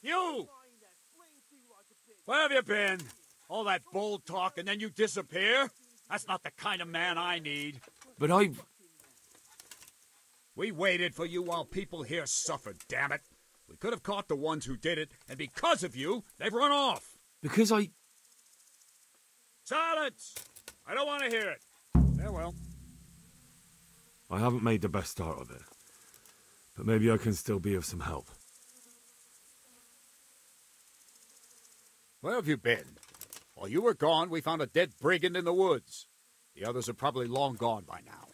You! Where have you been? All that bold talk and then you disappear? That's not the kind of man I need. But We waited for you while people here suffered, damn it. We could have caught the ones who did it, and because of you, they've run off. Because Silence! I don't want to hear it. Farewell. I haven't made the best start of it. But maybe I can still be of some help. Where have you been? While you were gone, we found a dead brigand in the woods. The others are probably long gone by now.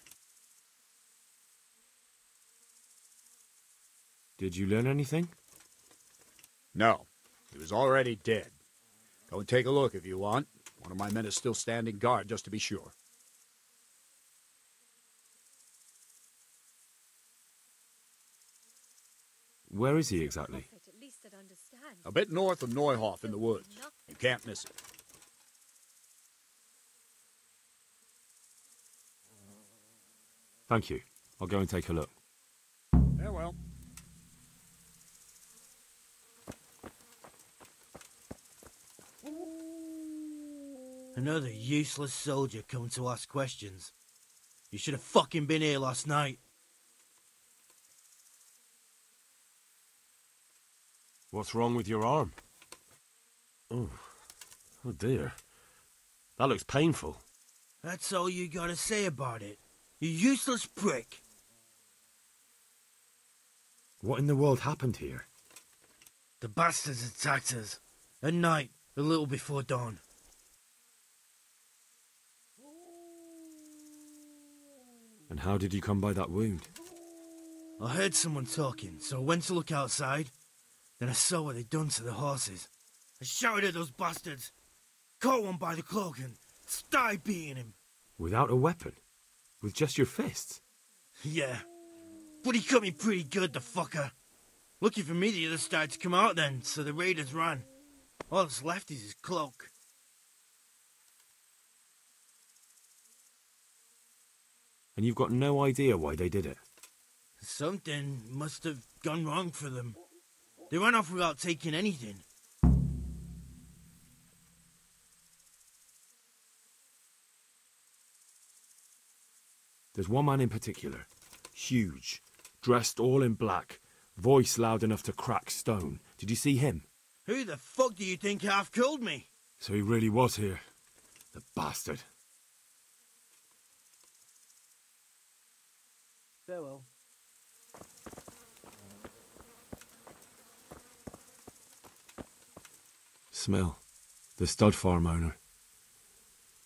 Did you learn anything? No. He was already dead. Go and take a look if you want. One of my men is still standing guard, just to be sure. Where is he exactly? A bit north of Neuhoff in the woods. You can't miss it. Thank you. I'll go and take a look. Farewell. Another useless soldier coming to ask questions. You should have fucking been here last night. What's wrong with your arm? Oh dear. That looks painful. That's all you gotta say about it. You useless prick. What in the world happened here? The bastards attacked us. At night, a little before dawn. And how did you come by that wound? I heard someone talking, so I went to look outside. Then I saw what they'd done to the horses. I shouted at those bastards. Caught one by the cloak and started beating him. Without a weapon? With just your fists? Yeah. But he cut me pretty good, the fucker. Lucky for me, the others started to come out then, so the raiders ran. All that's left is his cloak. And you've got no idea why they did it? Something must have gone wrong for them. They ran off without taking anything. There's one man in particular. Huge. Dressed all in black. Voice loud enough to crack stone. Did you see him? Who the fuck do you think half killed me? So he really was here. The bastard. Farewell. Smell. The stud farm owner.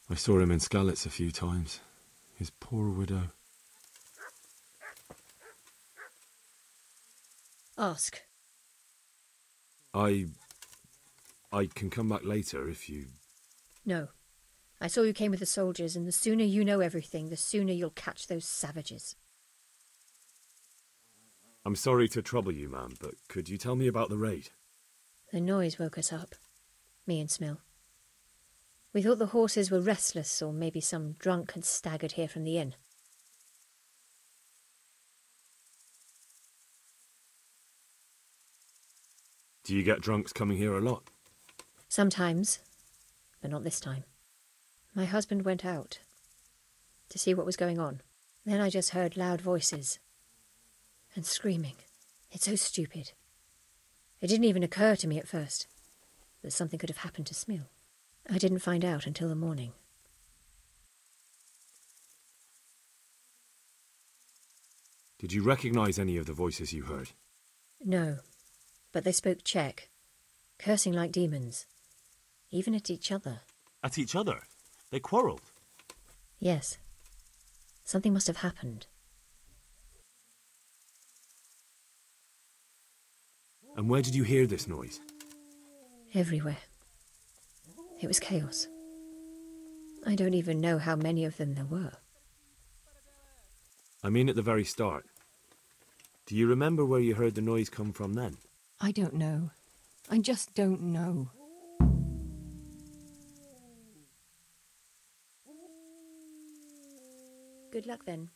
I saw him in Skalitz a few times. His poor widow. Ask. I can come back later if you... No. I saw you came with the soldiers, and the sooner you know everything, the sooner you'll catch those savages. I'm sorry to trouble you, ma'am, but could you tell me about the raid? The noise woke us up. Me and Smill. We thought the horses were restless, or maybe some drunk had staggered here from the inn. Do you get drunks coming here a lot? Sometimes, but not this time. My husband went out to see what was going on. Then I just heard loud voices and screaming. It's so stupid. It didn't even occur to me at first that something could have happened to Smill. I didn't find out until the morning. Did you recognize any of the voices you heard? No, but they spoke Czech, cursing like demons, even at each other. At each other? They quarrelled? Yes. Something must have happened. And where did you hear this noise? Everywhere. It was chaos. I don't even know how many of them there were. I mean at the very start. Do you remember where you heard the noise come from then? I don't know. I just don't know. Good luck then.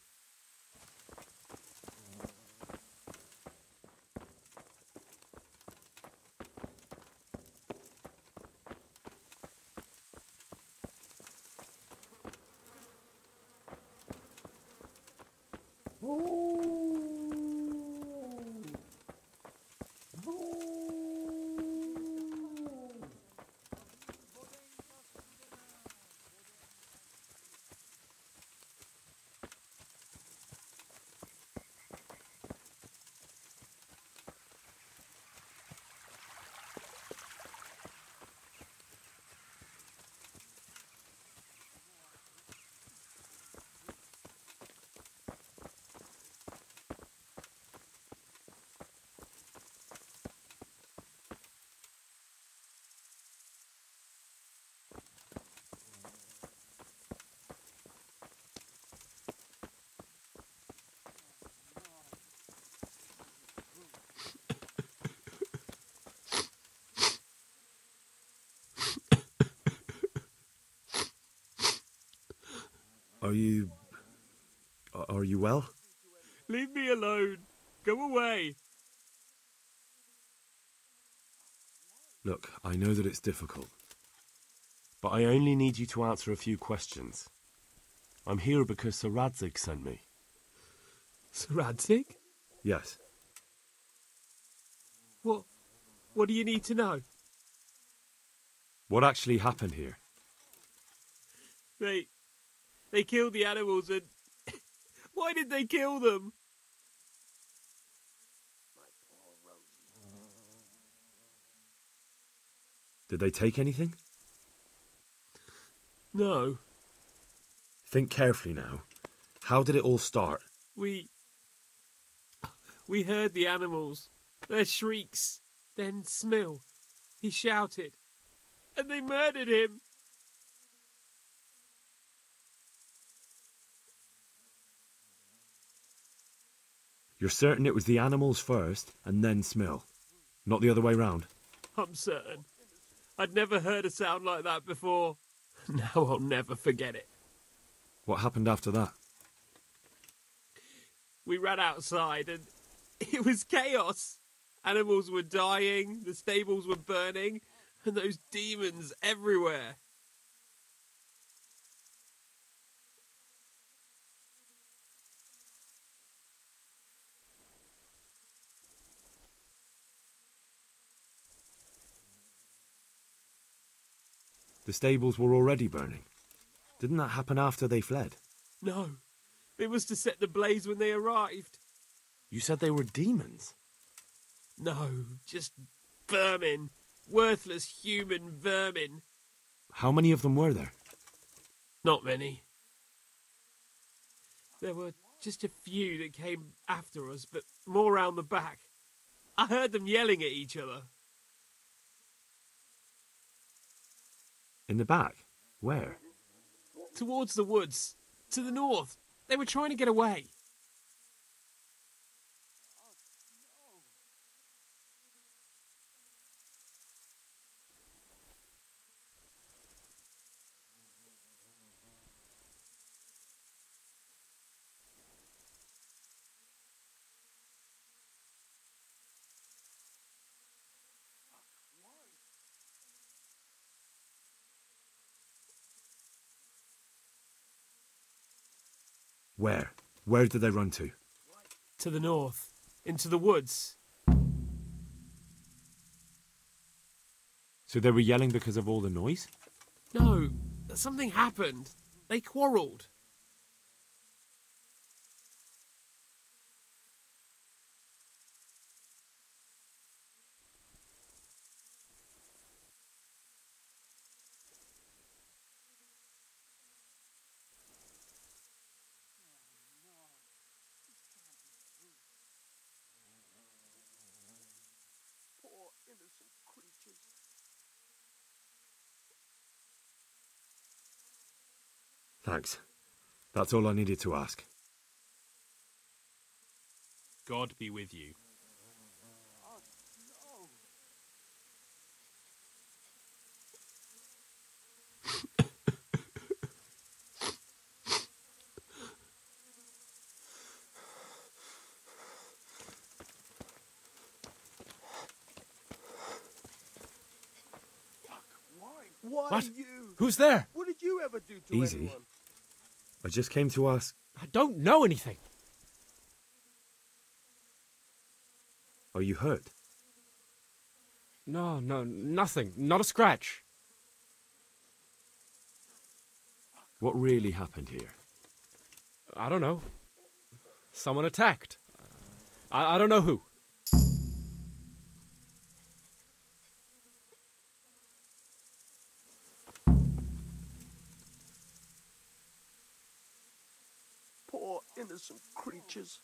Are you well? Leave me alone. Go away. Look, I know that it's difficult, but I only need you to answer a few questions. I'm here because Sir Radzig sent me. Sir Radzig? Yes. What do you need to know? What actually happened here? They killed the animals and... Why did they kill them? Did they take anything? No. Think carefully now. How did it all start? We heard the animals, their shrieks, then Smill. He shouted, and they murdered him. You're certain it was the animals first, and then Smill? Not the other way round? I'm certain. I'd never heard a sound like that before. Now I'll never forget it. What happened after that? We ran outside and it was chaos. Animals were dying, the stables were burning, and those demons everywhere. The stables were already burning. Didn't that happen after they fled? No, it was to set the blaze when they arrived. You said they were demons? No, just vermin. Worthless human vermin. How many of them were there? Not many. There were just a few that came after us, but more round the back. I heard them yelling at each other. In the back? Where? Towards the woods. To the north. They were trying to get away. Where? Where did they run to? To the north. Into the woods. So they were yelling because of all the noise? No, something happened. They quarrelled. Thanks. That's all I needed to ask. God be with you. Why What? you? Who's there? What did you ever do to Easy. anyone? I just came to ask. I don't know anything. Are you hurt? No, nothing. Not a scratch. What really happened here? I don't know. Someone attacked. I don't know who. Poor innocent creatures.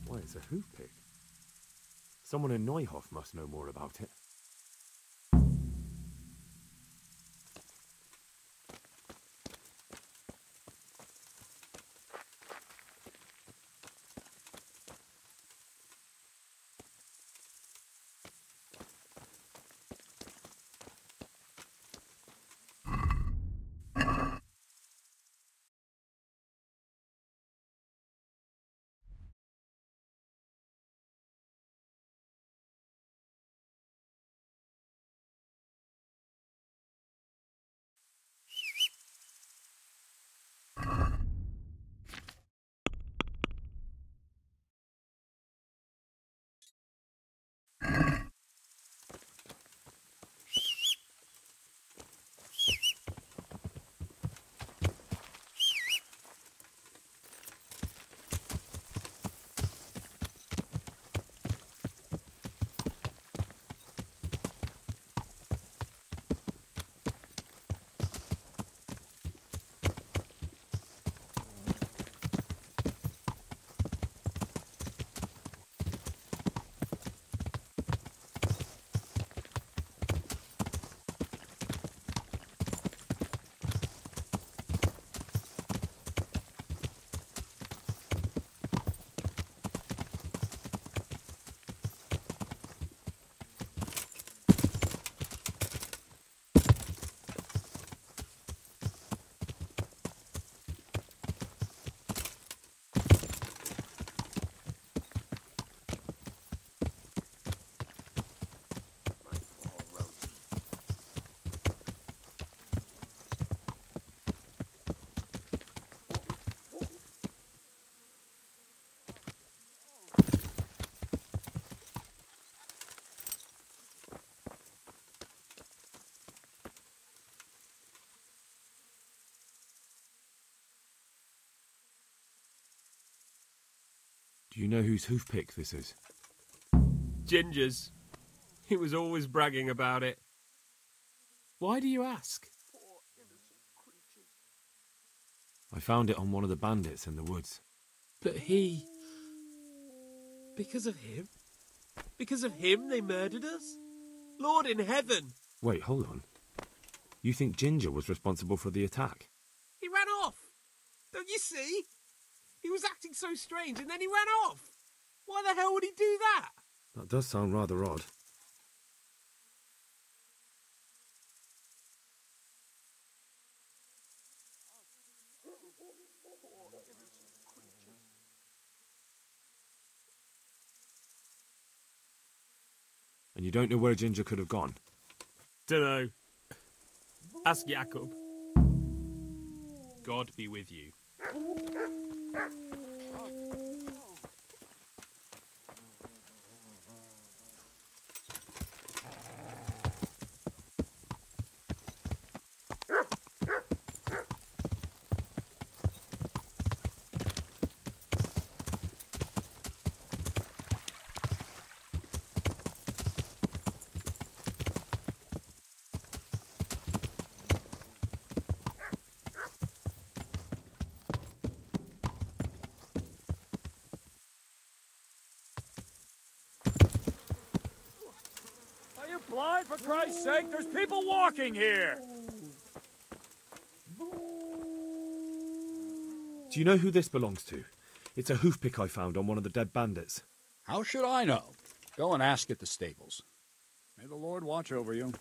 Why, it's a hoof pick. Someone in Neuhoff must know more about it. Do you know whose hoofpick this is? Ginger's. He was always bragging about it. Why do you ask? I found it on one of the bandits in the woods. But he... Because of him? Because of him they murdered us? Lord in heaven! Wait, hold on. You think Ginger was responsible for the attack? He ran off! Don't you see? He was acting so strange and then he ran off! Why the hell would he do that? That does sound rather odd. And you don't know where Ginger could have gone? Dunno. Ask Jacob. God be with you. Are you blind, for Christ's sake? There's people walking here! Do you know who this belongs to? It's a hoofpick I found on one of the dead bandits. How should I know? Go and ask at the stables. May the Lord watch over you.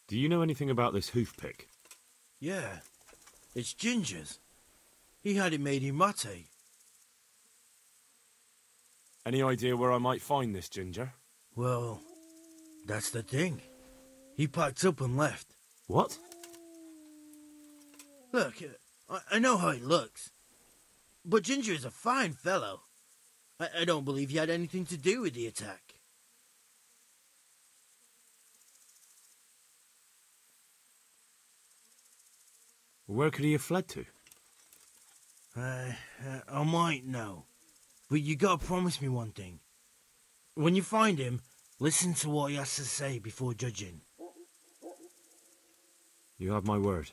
Do you know anything about this hoofpick? Yeah, it's Ginger's. He had it made in mate. Any idea where I might find this Ginger? Well, that's the thing. He packed up and left. What? Look, I know how he looks. But Ginger is a fine fellow. I don't believe he had anything to do with the attack. Where could he have fled to? I might know. But you gotta promise me one thing. When you find him, listen to what he has to say before judging. You have my word.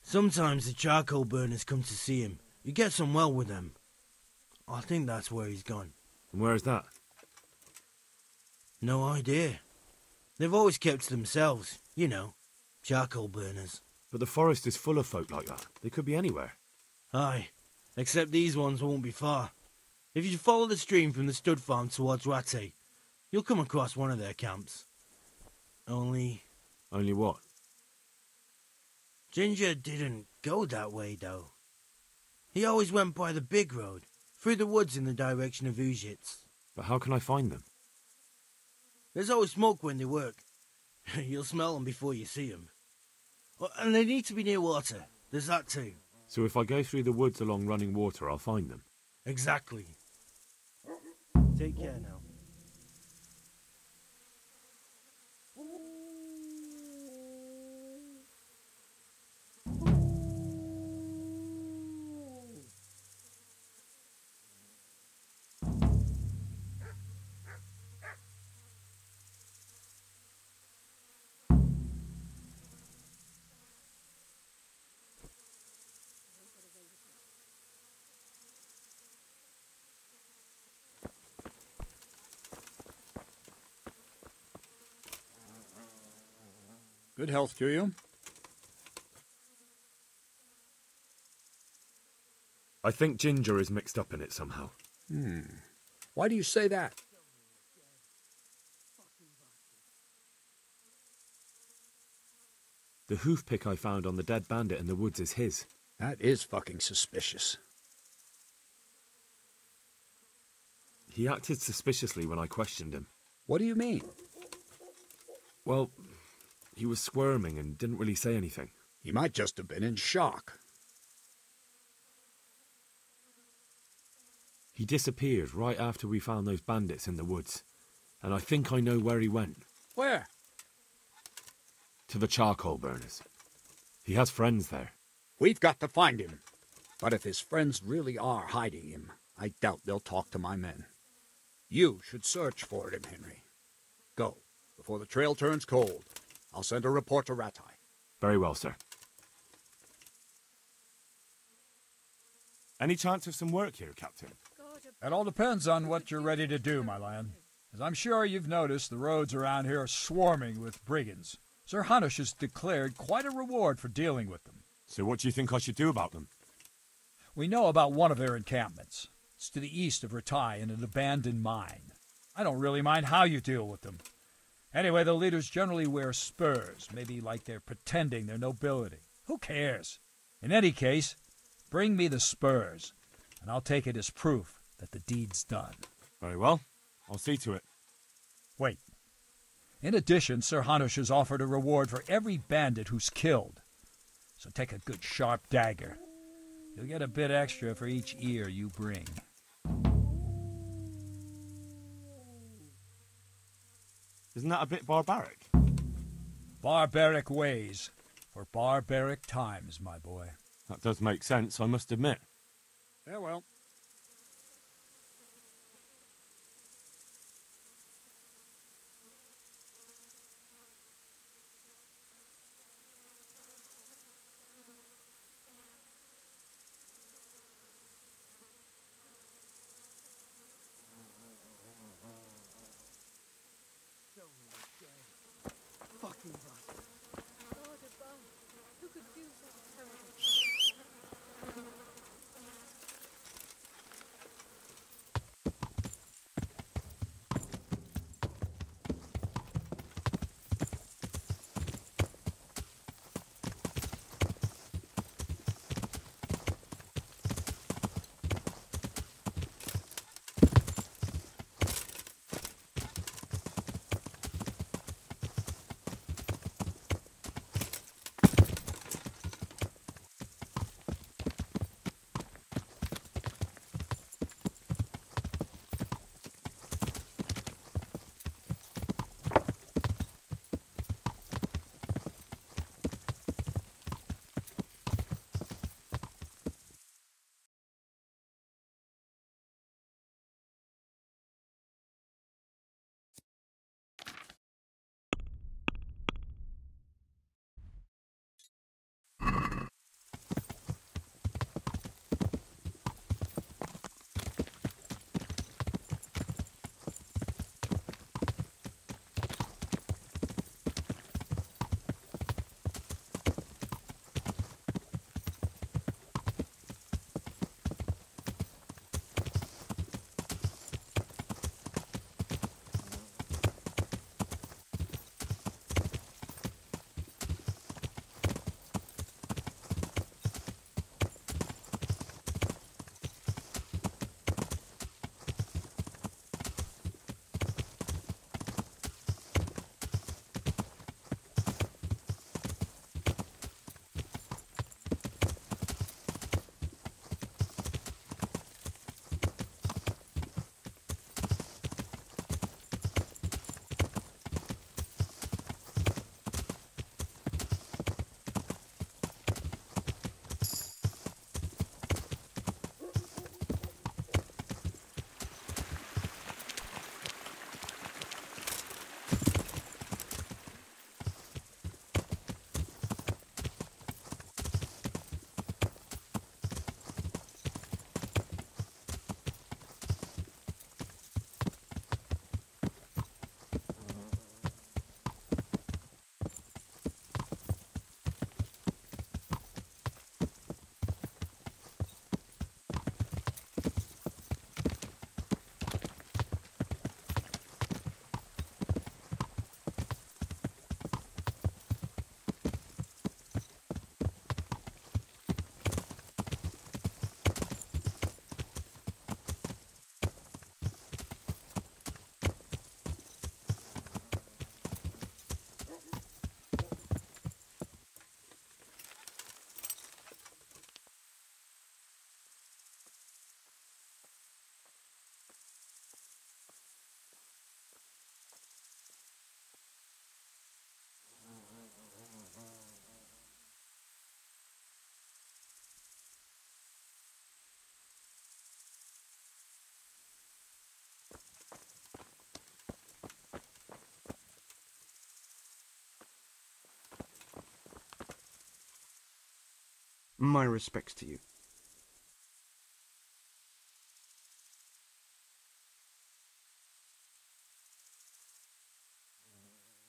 Sometimes the charcoal burners come to see him. He gets on well with them. I think that's where he's gone. And where is that? No idea. They've always kept to themselves, you know, charcoal burners. But the forest is full of folk like that. They could be anywhere. Aye, except these ones won't be far. If you follow the stream from the stud farm towards Rate, you'll come across one of their camps. Only what? Ginger didn't go that way, though. He always went by the big road, through the woods in the direction of Ujits. But how can I find them? There's always smoke when they work. You'll smell them before you see them. And they need to be near water. There's that too. So if I go through the woods along running water, I'll find them? Exactly. Take care now. Good health to you. I think Ginger is mixed up in it somehow. Why do you say that? The hoofpick I found on the dead bandit in the woods is his. That is fucking suspicious. He acted suspiciously when I questioned him. What do you mean? Well, he was squirming and didn't really say anything. He might just have been in shock. He disappeared right after we found those bandits in the woods. And I think I know where he went. Where? To the charcoal burners. He has friends there. We've got to find him. But if his friends really are hiding him, I doubt they'll talk to my men. You should search for him, Henry. Go, before the trail turns cold. I'll send a report to Ratai. Very well, sir. Any chance of some work here, Captain? It all depends on what you're ready to do, my lad. As I'm sure you've noticed, the roads around here are swarming with brigands. Sir Hanush has declared quite a reward for dealing with them. So what do you think I should do about them? We know about one of their encampments. It's to the east of Ratai in an abandoned mine. I don't really mind how you deal with them. Anyway, the leaders generally wear spurs, maybe like they're pretending they're nobility. Who cares? In any case, bring me the spurs, and I'll take it as proof that the deed's done. Very well. I'll see to it. Wait. In addition, Sir Hanush has offered a reward for every bandit who's killed. So take a good sharp dagger. You'll get a bit extra for each ear you bring. Isn't that a bit barbaric? Barbaric ways for barbaric times, my boy. That does make sense, I must admit. Farewell. Fucking bastard. God above, who could do such terrible My respects to you.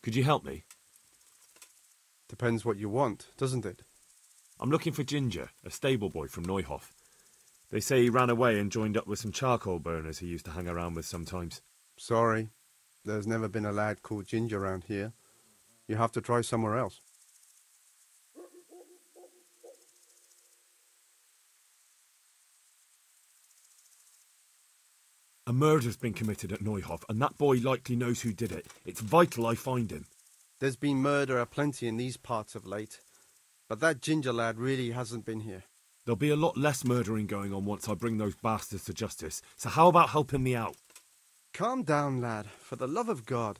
Could you help me? Depends what you want, doesn't it? I'm looking for Ginger, a stable boy from Neuhof. They say he ran away and joined up with some charcoal burners he used to hang around with sometimes. Sorry, there's never been a lad called Ginger around here. You have to try somewhere else. A murder's been committed at Neuhof, and that boy likely knows who did it. It's vital I find him. There's been murder aplenty in these parts of late, but that Ginger lad really hasn't been here. There'll be a lot less murdering going on once I bring those bastards to justice, so how about helping me out? Calm down, lad, for the love of God.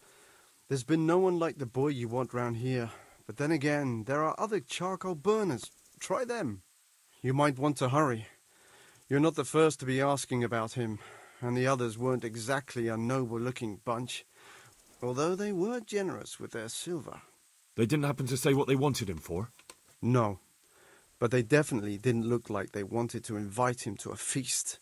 There's been no one like the boy you want round here, but then again, there are other charcoal burners. Try them. You might want to hurry. You're not the first to be asking about him, and the others weren't exactly a noble-looking bunch, although they were generous with their silver. They didn't happen to say what they wanted him for? No, but they definitely didn't look like they wanted to invite him to a feast.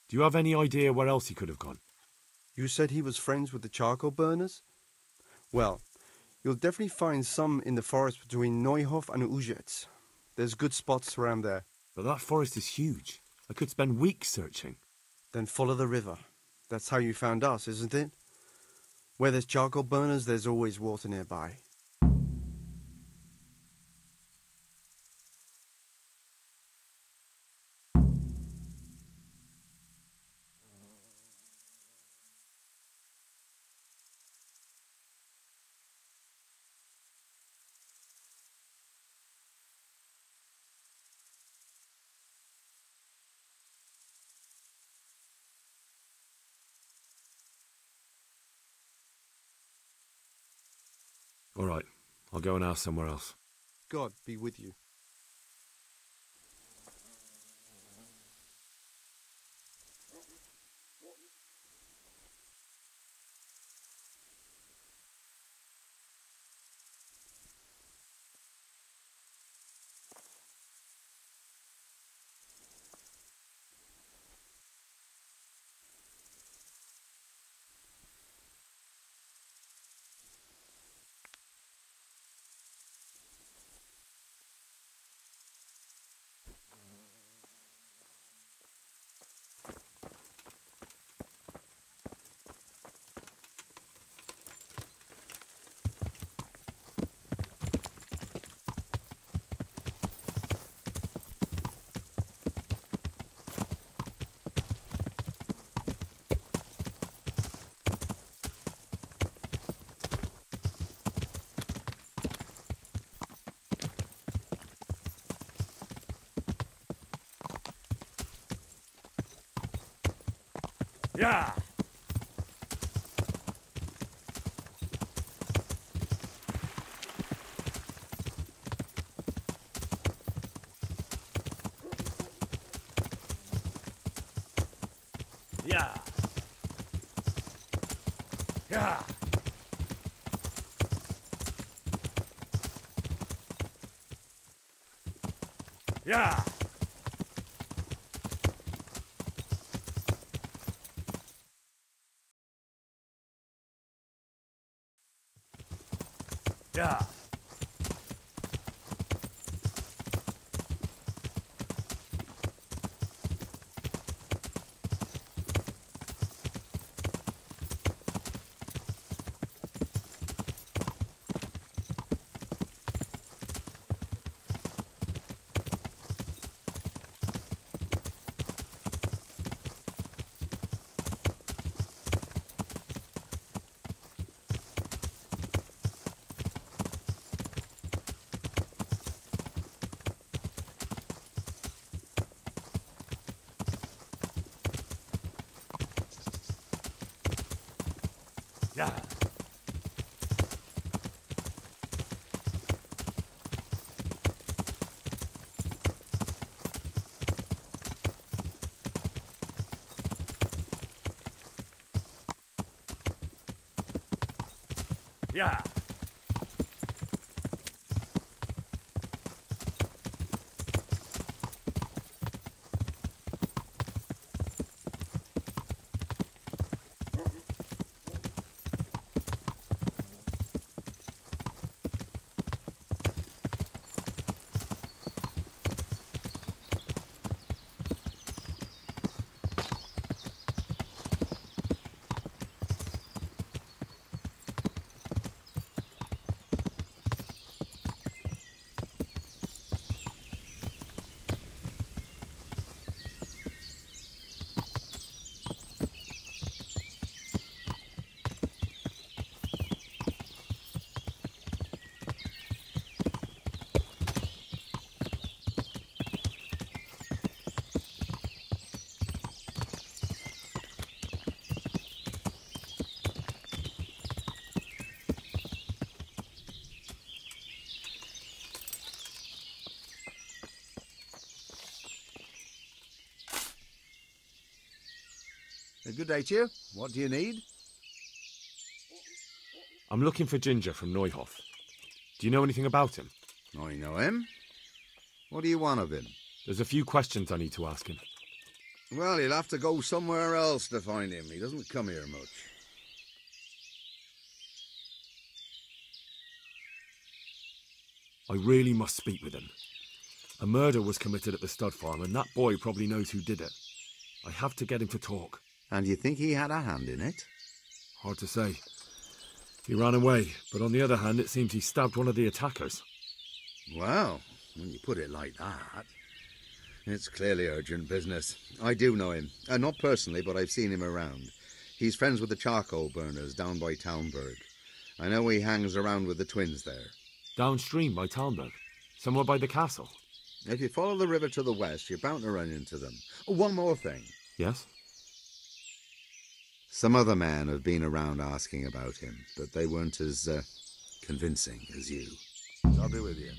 Do you have any idea where else he could have gone? You said he was friends with the charcoal burners? Well, you'll definitely find some in the forest between Neuhof and Ujetz. There's good spots around there. But that forest is huge. I could spend weeks searching. Then follow the river. That's how you found us, isn't it? Where there's charcoal burners, there's always water nearby. All right, I'll go and ask somewhere else. God be with you. Yeah! Yeah! Yeah! Yeah! Yeah! Yeah! Yeah. Good day to you. What do you need? I'm looking for Ginger from Neuhof. Do you know anything about him? I know him. What do you want of him? There's a few questions I need to ask him. Well, he'll have to go somewhere else to find him. He doesn't come here much. I really must speak with him. A murder was committed at the stud farm, and that boy probably knows who did it. I have to get him to talk. And you think he had a hand in it? Hard to say. He ran away, but on the other hand, it seems he stabbed one of the attackers. Well, when you put it like that, it's clearly urgent business. I do know him. Not personally, but I've seen him around. He's friends with the charcoal burners down by Townburg. I know he hangs around with the twins there. Downstream by Townburg? Somewhere by the castle? If you follow the river to the west, you're bound to run into them. Oh, one more thing. Yes? Some other men have been around asking about him, but they weren't as convincing as you. I'll be with you.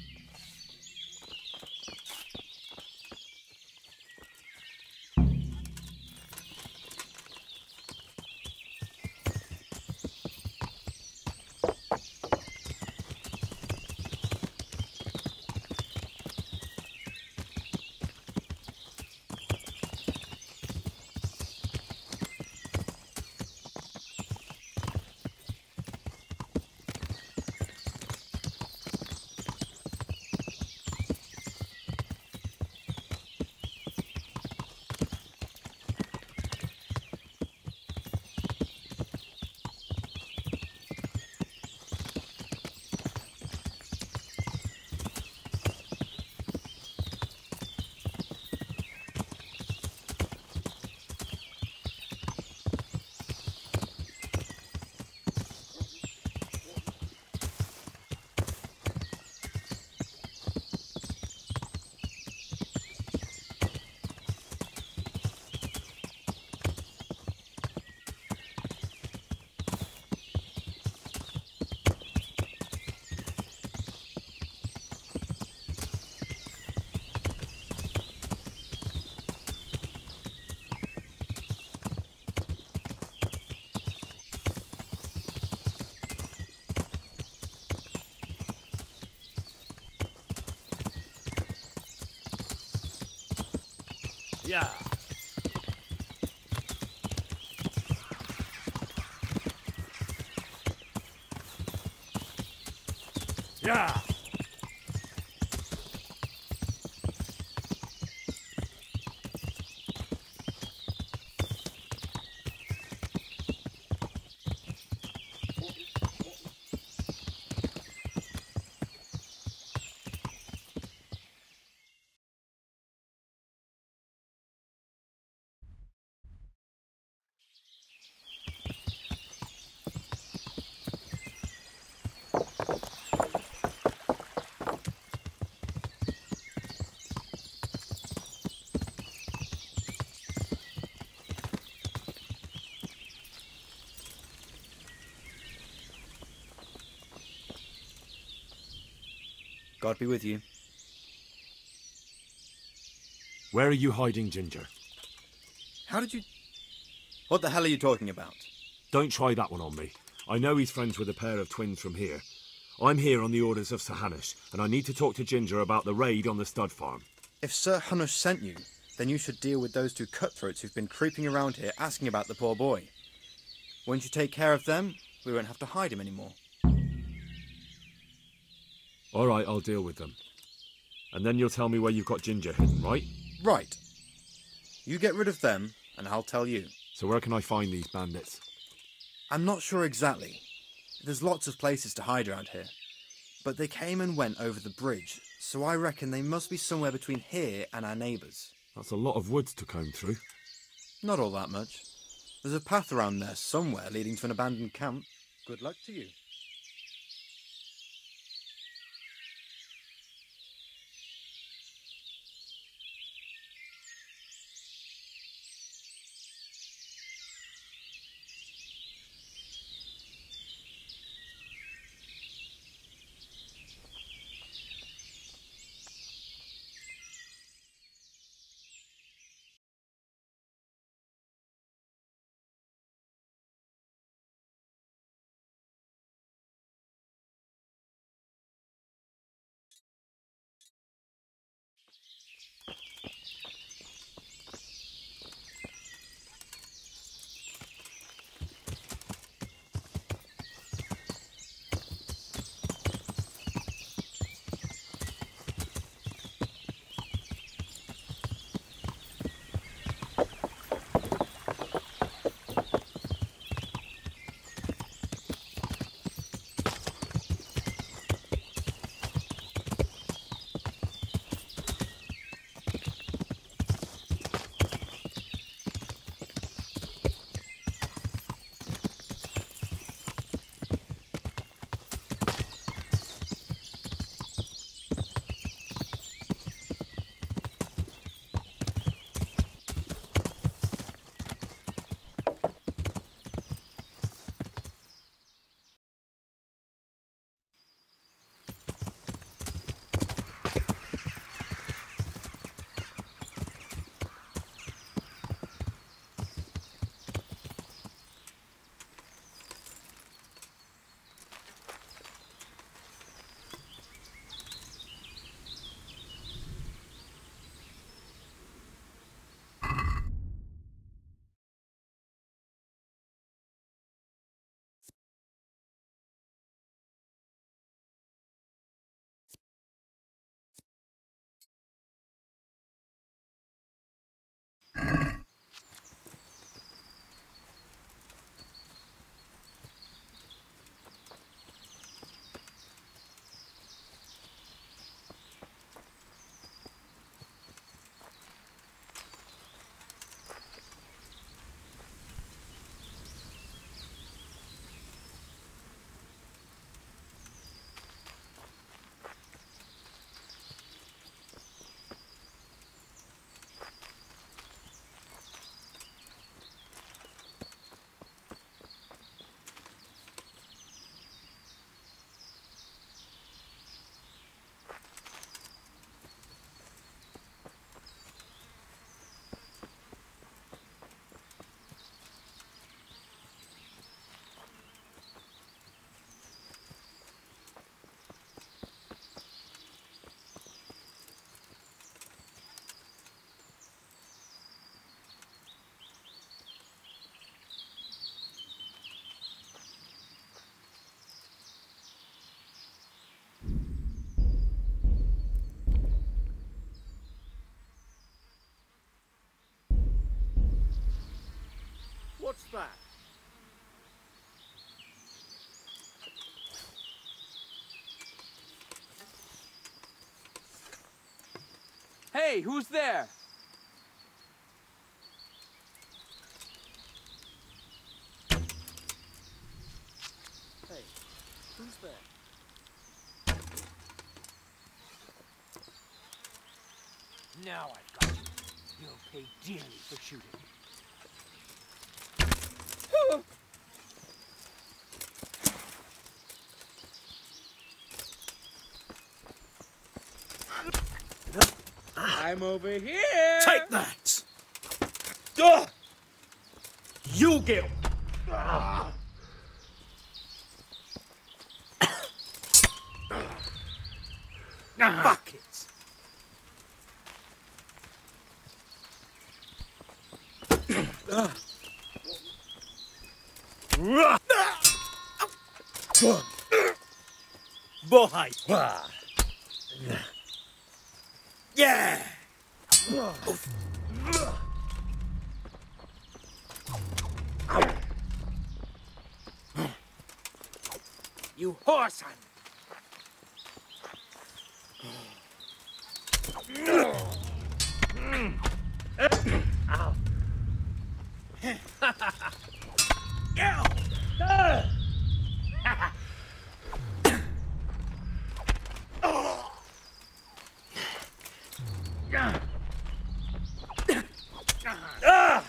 Yeah. Yeah. God be with you. Where are you hiding Ginger? How did you... What the hell are you talking about? Don't try that one on me. I know he's friends with a pair of twins from here. I'm here on the orders of Sir Hanush, and I need to talk to Ginger about the raid on the stud farm. If Sir Hanush sent you, then you should deal with those two cutthroats who've been creeping around here asking about the poor boy. Once you take care of them, we won't have to hide him anymore. All right, I'll deal with them. And then you'll tell me where you've got Ginger hidden, right? Right. You get rid of them, and I'll tell you. So where can I find these bandits? I'm not sure exactly. There's lots of places to hide around here. But they came and went over the bridge, so I reckon they must be somewhere between here and our neighbours. That's a lot of woods to comb through. Not all that much. There's a path around there somewhere leading to an abandoned camp. Good luck to you. What's that? Hey, who's there? Hey, who's there? Now I've got you. You'll pay dearly for shooting. I'm over here! Take that! Duh! You get... Fuck it. Boy. Yeah. You horse hunt. Ow.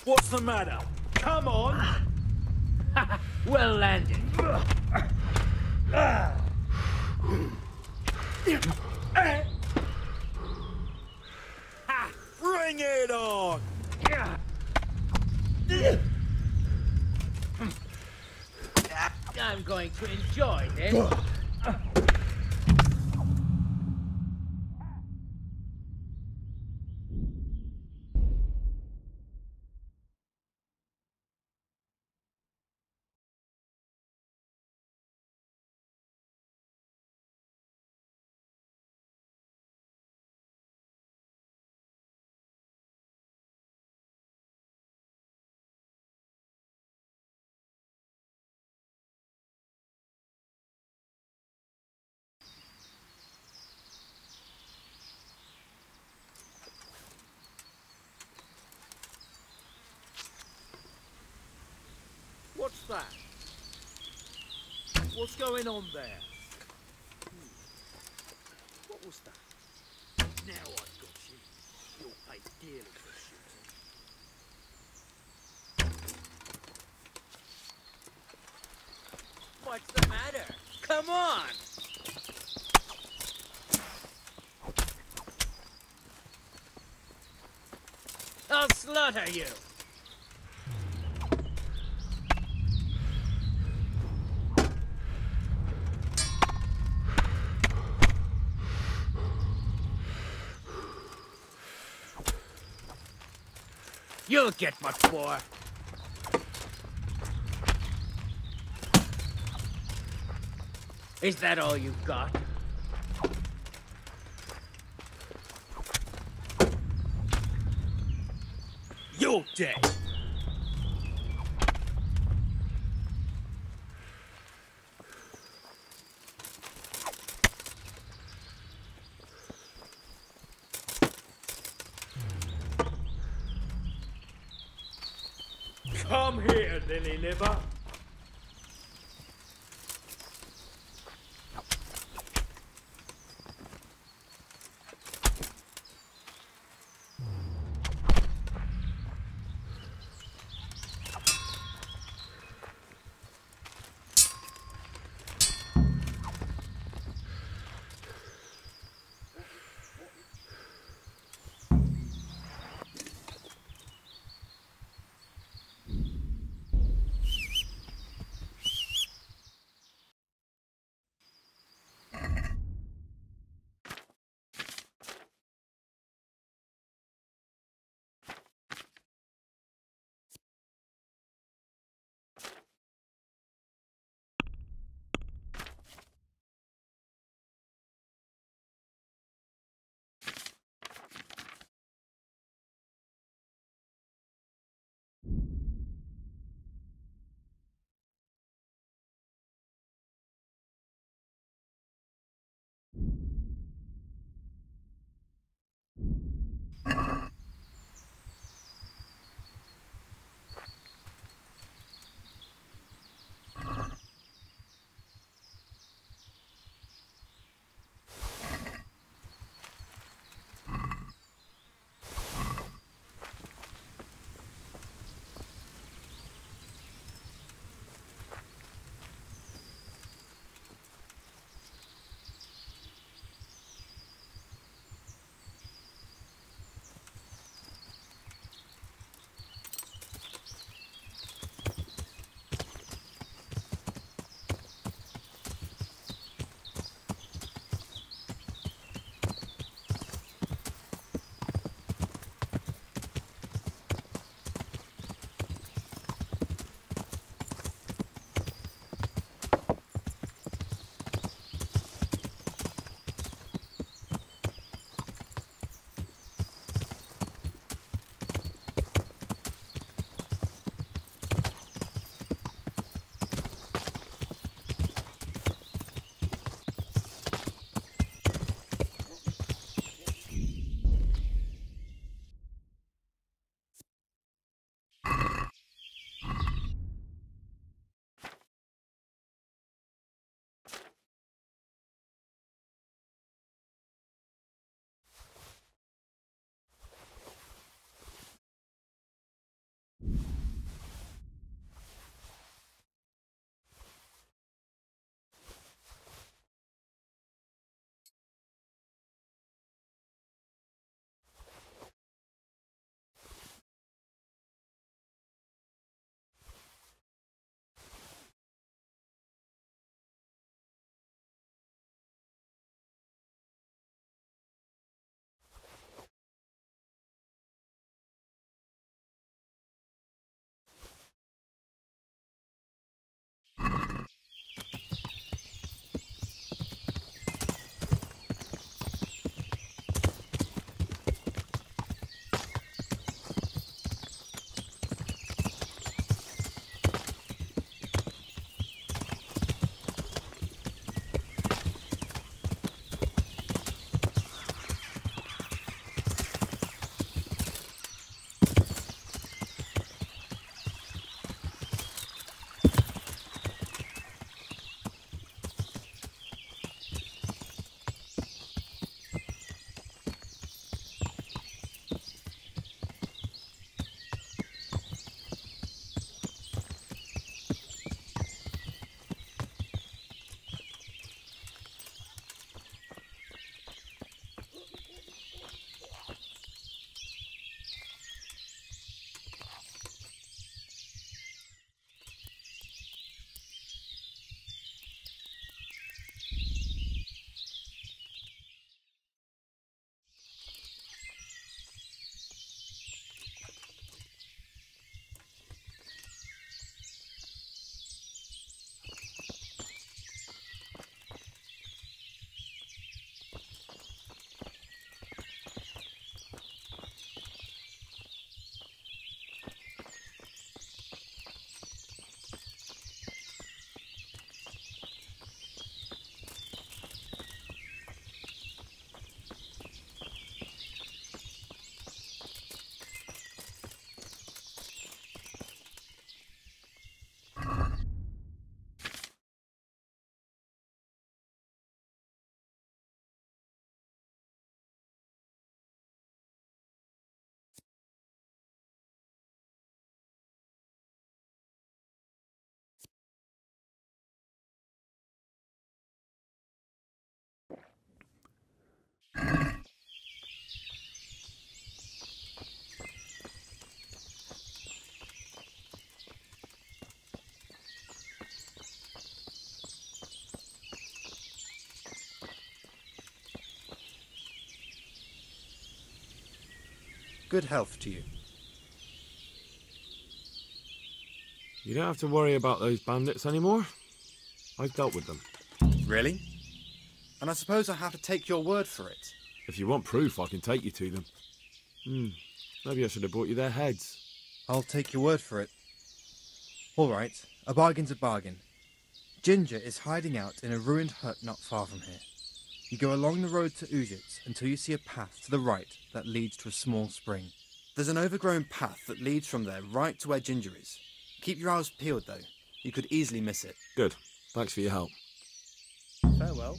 What's the matter? Come on! Well landed. Bring it on! I'm going to enjoy this. What's that? What's going on there? What was that? Now I've got you. You'll pay dearly for shooting. What's the matter? Come on! I'll slaughter you! You'll get much more. Is that all you've got? You're dead! Come here, lily liver. Good health to you. You don't have to worry about those bandits anymore. I've dealt with them. Really? And I suppose I have to take your word for it. If you want proof, I can take you to them. Maybe I should have brought you their heads. I'll take your word for it. All right, a bargain's a bargain. Ginger is hiding out in a ruined hut not far from here. You go along the road to Uzits until you see a path to the right that leads to a small spring. There's an overgrown path that leads from there right to where Ginger is. Keep your eyes peeled, though. You could easily miss it. Good. Thanks for your help. Farewell.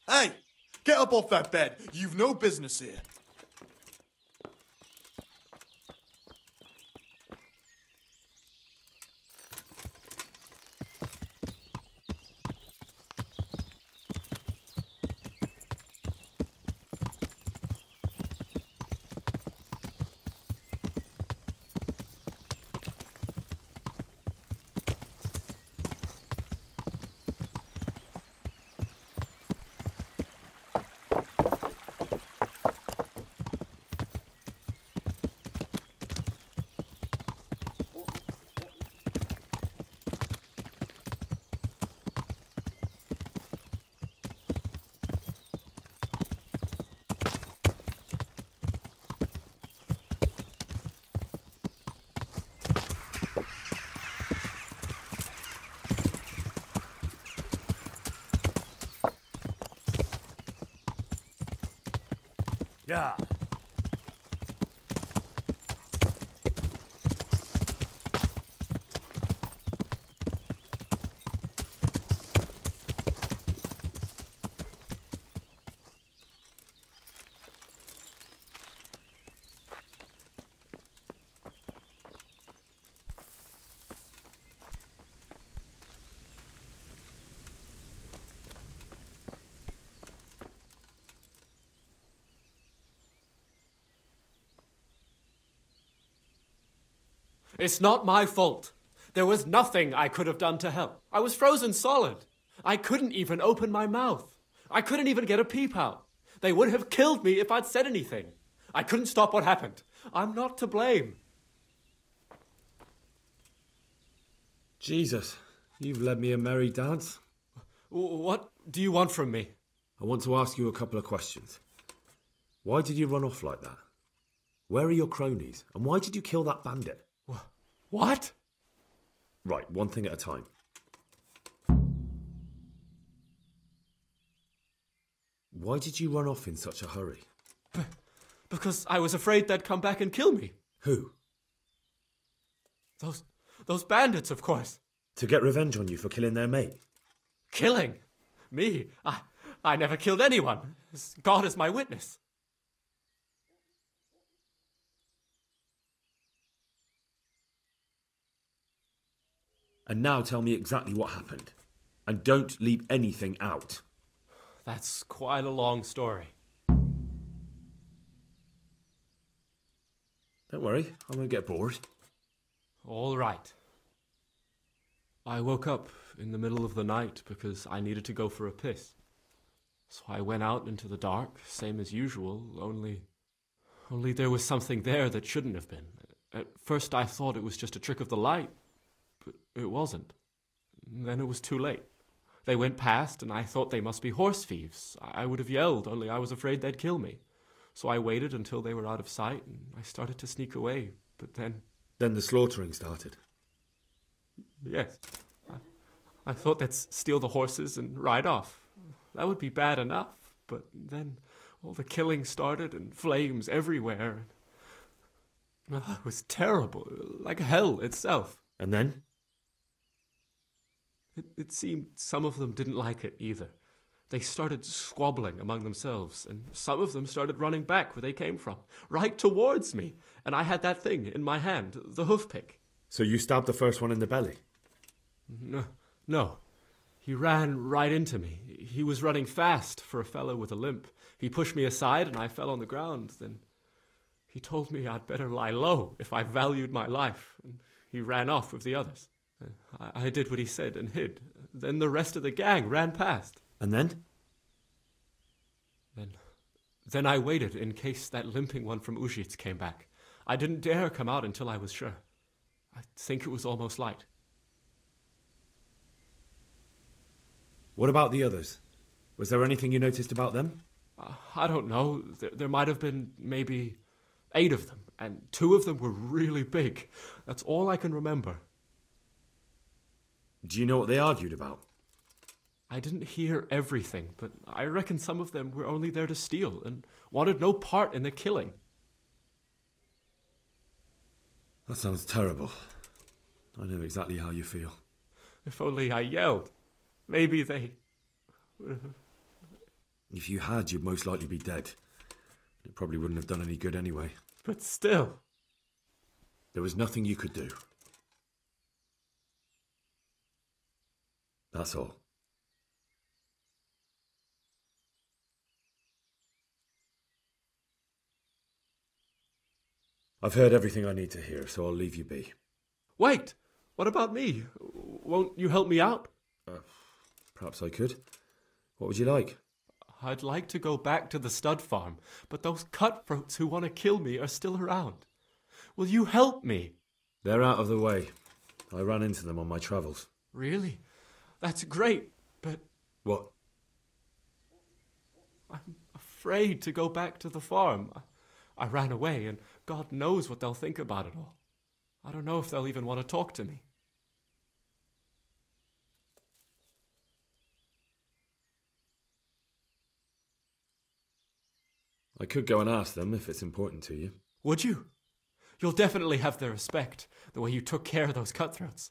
Hey! Get up off that bed. You've no business here. Yeah. It's not my fault. There was nothing I could have done to help. I was frozen solid. I couldn't even open my mouth. I couldn't even get a peep out. They would have killed me if I'd said anything. I couldn't stop what happened. I'm not to blame. Jesus, you've led me a merry dance. What do you want from me? I want to ask you a couple of questions. Why did you run off like that? Where are your cronies? And why did you kill that bandit? What? Right, one thing at a time. Why did you run off in such a hurry? Because I was afraid they'd come back and kill me. Who? Those bandits, of course. To get revenge on you for killing their mate? Killing? Me? I never killed anyone. God is my witness. And now tell me exactly what happened. And don't leave anything out. That's quite a long story. Don't worry, I won't get bored. All right. I woke up in the middle of the night because I needed to go for a piss. So I went out into the dark, same as usual, only there was something there that shouldn't have been. At first I thought it was just a trick of the light. But it wasn't. Then it was too late. They went past, and I thought they must be horse thieves. I would have yelled, only I was afraid they'd kill me. So I waited until they were out of sight, and I started to sneak away. But then... Then the slaughtering started. Yes. I thought they'd steal the horses and ride off. That would be bad enough. But then all the killing started, and flames everywhere. It was terrible, like hell itself. And then? It seemed some of them didn't like it either. They started squabbling among themselves, and some of them started running back where they came from, right towards me. And I had that thing in my hand, the hoof pick. So you stabbed the first one in the belly? No. He ran right into me. He was running fast for a fellow with a limp. He pushed me aside, and I fell on the ground. Then he told me I'd better lie low if I valued my life, and he ran off with the others. I did what he said and hid. Then the rest of the gang ran past. And then? Then I waited in case that limping one from Ujits came back. I didn't dare come out until I was sure. I think it was almost light. What about the others? Was there anything you noticed about them? I don't know. There might have been maybe 8 of them, and 2 of them were really big. That's all I can remember. Do you know what they argued about? I didn't hear everything, but I reckon some of them were only there to steal and wanted no part in the killing. That sounds terrible. I know exactly how you feel. If only I yelled. Maybe they... If you had, you'd most likely be dead. It probably wouldn't have done any good anyway. But still... There was nothing you could do. That's all. I've heard everything I need to hear, so I'll leave you be. Wait! What about me? Won't you help me out? Perhaps I could. What would you like? I'd like to go back to the stud farm, but those cutthroats who want to kill me are still around. Will you help me? They're out of the way. I ran into them on my travels. Really? That's great, but... What? I'm afraid to go back to the farm. I ran away, and God knows what they'll think about it all. I don't know if they'll even want to talk to me. I could go and ask them if it's important to you. Would you? You'll definitely have their respect, the way you took care of those cutthroats.